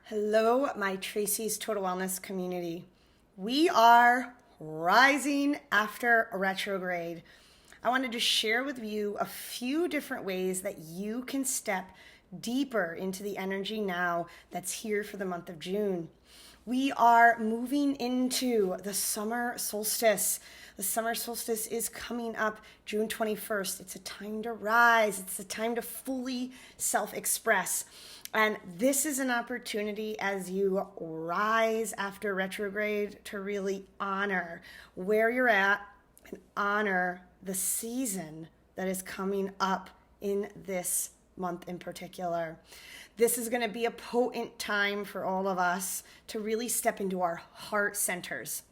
Hello, my Tracy's Total Wellness community. We are rising after a retrograde. I wanted to share with you a few different ways that you can step deeper into the energy now that's here for the month of June. We are moving into the summer solstice. The summer solstice is coming up June 21st. It's a time to rise. It's a time to fully self-express. And this is an opportunity as you rise after retrograde to really honor where you're at and honor the season that is coming up in this month in particular. This is going to be a potent time for all of us to really step into our heart centers,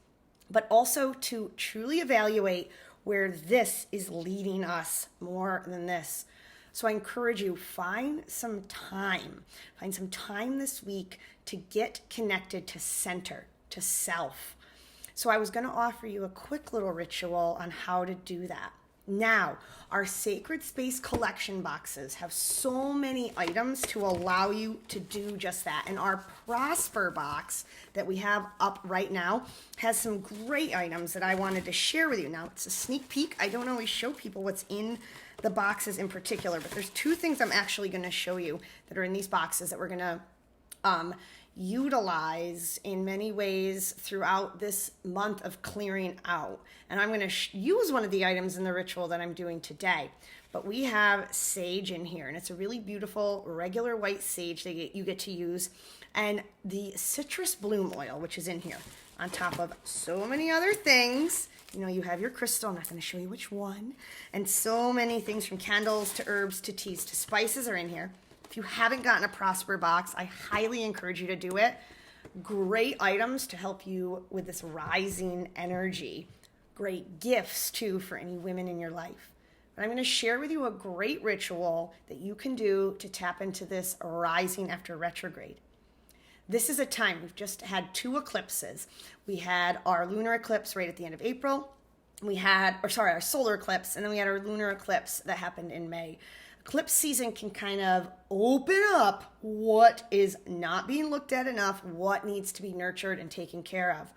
but also to truly evaluate where this is leading us more than this. So I encourage you, find some time this week to get connected to center, to self. So I was going to offer you a quick little ritual on how to do that. Now, our Sacred Space collection boxes have so many items to allow you to do just that. And our Prosper box that we have up right now has some great items that I wanted to share with you. Now, it's a sneak peek. I don't always show people what's in the boxes in particular, but there's two things I'm actually going to show you that are in these boxes that we're going to utilize in many ways throughout this month of clearing out. And I'm going to use one of the items in the ritual that I'm doing today. But we have sage in here, and it's a really beautiful regular white sage that you get to use, and the citrus bloom oil, which is in here, on top of so many other things. You know, you have your crystal, I'm not going to show you which one, and so many things from candles to herbs to teas to spices are in here. If you haven't gotten a Prosper box, I highly encourage you to do it. Great items to help you with this rising energy. Great gifts, too, for any women in your life. But I'm going to share with you a great ritual that you can do to tap into this rising after retrograde. This is a time, we've just had two eclipses. We had our lunar eclipse right at the end of April. Our solar eclipse, and then we had our lunar eclipse that happened in May. Eclipse season can kind of open up what is not being looked at enough, what needs to be nurtured and taken care of.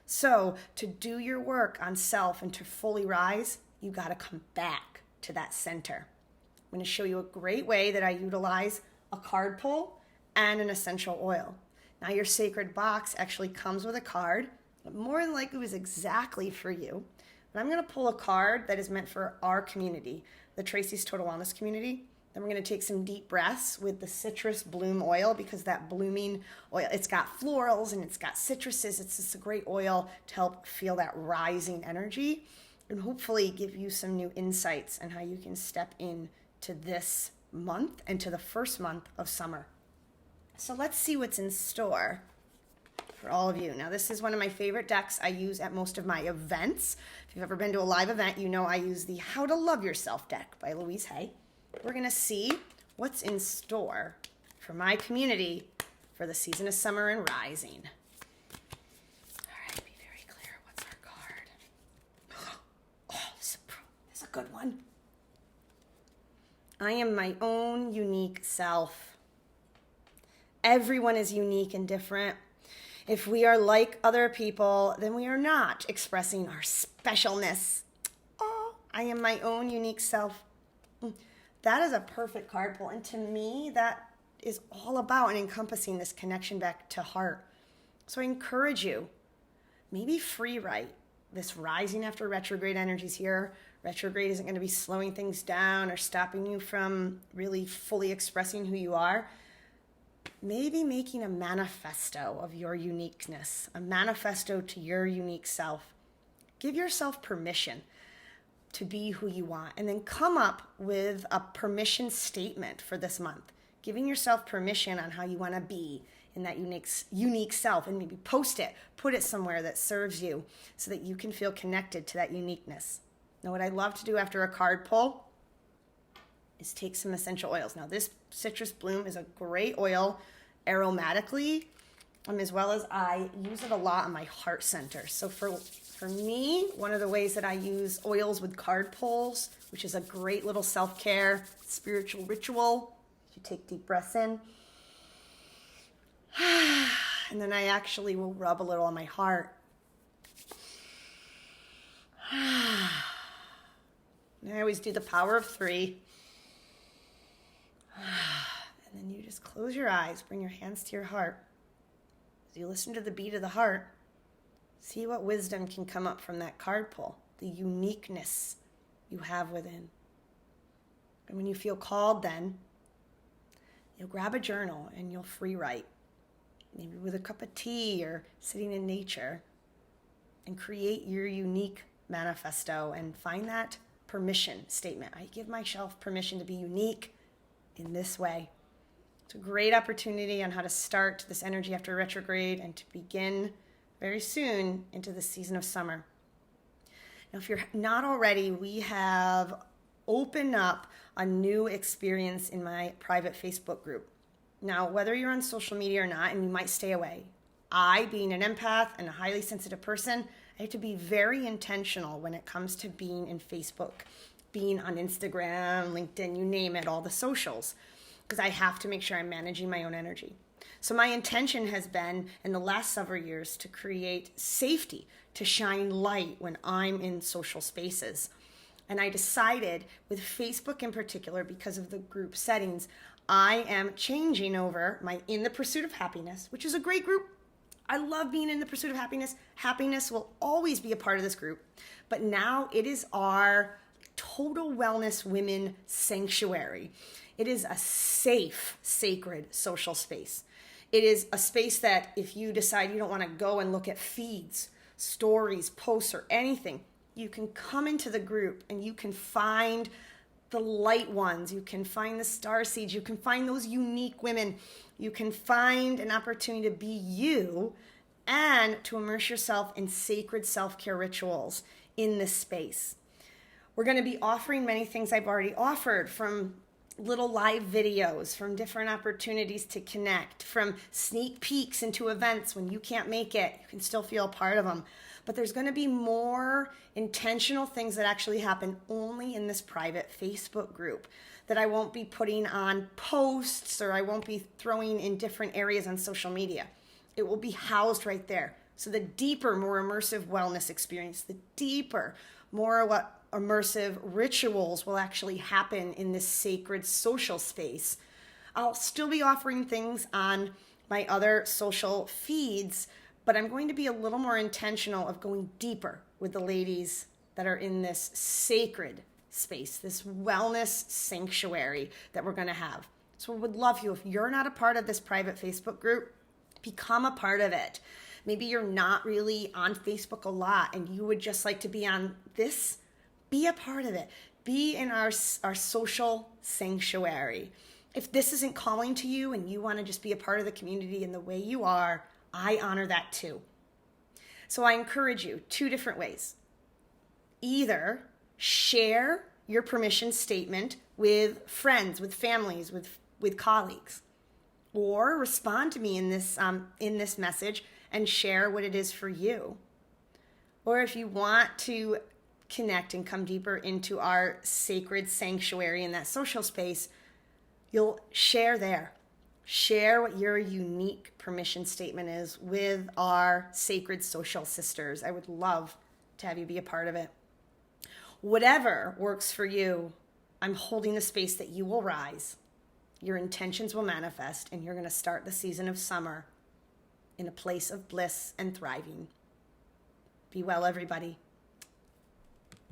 So to do your work on self and to fully rise, you got to come back to that center. I'm going to show you a great way that I utilize a card pull and an essential oil. Now your sacred box actually comes with a card, but more than likely it was exactly for you. But I'm going to pull a card that is meant for our community, the Tracy's Total Wellness community. Then we're going to take some deep breaths with the citrus bloom oil, because that blooming oil, it's got florals and it's got citruses. It's just a great oil to help feel that rising energy and hopefully give you some new insights on how you can step into this month and to the first month of summer. So let's see what's in store for all of you. Now, this is one of my favorite decks I use at most of my events. If you've ever been to a live event, you know I use the How to Love Yourself deck by Louise Hay. We're going to see what's in store for my community for the season of summer and rising. All right, be very clear. What's our card? Oh, this is a good one. I am my own unique self. Everyone is unique and different. If we are like other people, then we are not expressing our specialness. Oh, I am my own unique self. That is a perfect card pull. And to me, that is all about and encompassing this connection back to heart. So I encourage you, maybe free write this rising after retrograde energies here. Retrograde isn't going to be slowing things down or stopping you from really fully expressing who you are. Maybe making a manifesto of your uniqueness, a manifesto to your unique self. Give yourself permission to be who you want, and then come up with a permission statement for this month, giving yourself permission on how you want to be in that unique self, and maybe post it, put it somewhere that serves you so that you can feel connected to that uniqueness. Now, what I love to do after a card pull is take some essential oils. Now, this citrus bloom is a great oil aromatically, as well as I use it a lot on my heart center. So for me, one of the ways that I use oils with card pulls, which is a great little self-care spiritual ritual, you take deep breaths in And then I actually will rub a little on my heart. And I always do the power of 3. And then you just close your eyes, bring your hands to your heart. As you listen to the beat of the heart, see what wisdom can come up from that card pull, the uniqueness you have within. And when you feel called, then you'll grab a journal and you'll free write, maybe with a cup of tea or sitting in nature, and create your unique manifesto and find that permission statement. I give myself permission to be unique in this way. It's a great opportunity on how to start this energy after retrograde and to begin very soon into the season of summer. Now, if you're not already, we have opened up a new experience in my private Facebook group. Now, whether you're on social media or not, and you might stay away, I, being an empath and a highly sensitive person, I have to be very intentional when it comes to being in Facebook, being on Instagram, LinkedIn, you name it, all the socials, because I have to make sure I'm managing my own energy. So my intention has been in the last several years to create safety, to shine light when I'm in social spaces. And I decided with Facebook in particular, because of the group settings, I am changing over my In the Pursuit of Happiness, which is a great group. I love being in the pursuit of happiness. Happiness will always be a part of this group. But now it is our total wellness women sanctuary. It is a safe, sacred social space. It is a space that if you decide you don't want to go and look at feeds, stories, posts, or anything, you can come into the group and you can find the light ones. You can find the star seeds. You can find those unique women. You can find an opportunity to be you and to immerse yourself in sacred self-care rituals in this space. We're going to be offering many things I've already offered, from little live videos, from different opportunities to connect, from sneak peeks into events when you can't make it. You can still feel a part of them. But there's going to be more intentional things that actually happen only in this private Facebook group that I won't be putting on posts or I won't be throwing in different areas on social media. It will be housed right there. So the deeper, more immersive wellness experience, the deeper, more what immersive rituals will actually happen in this sacred social space. I'll still be offering things on my other social feeds, but I'm going to be a little more intentional of going deeper with the ladies that are in this sacred space, this wellness sanctuary that we're going to have. So I would love you, if you're not a part of this private Facebook group, become a part of it. Maybe you're not really on Facebook a lot and you would just like to be on this. Be a part of it. Be in our social sanctuary. If this isn't calling to you and you want to just be a part of the community in the way you are, I honor that too. So I encourage you 2 different ways. Either share your permission statement with friends, with families, with colleagues, or respond to me in this message and share what it is for you. Or if you want to connect and come deeper into our sacred sanctuary in that social space, you'll share there. Share what your unique permission statement is with our sacred social sisters. I would love to have you be a part of it. Whatever works for you, I'm holding the space that you will rise, your intentions will manifest, and you're going to start the season of summer in a place of bliss and thriving. Be well, everybody.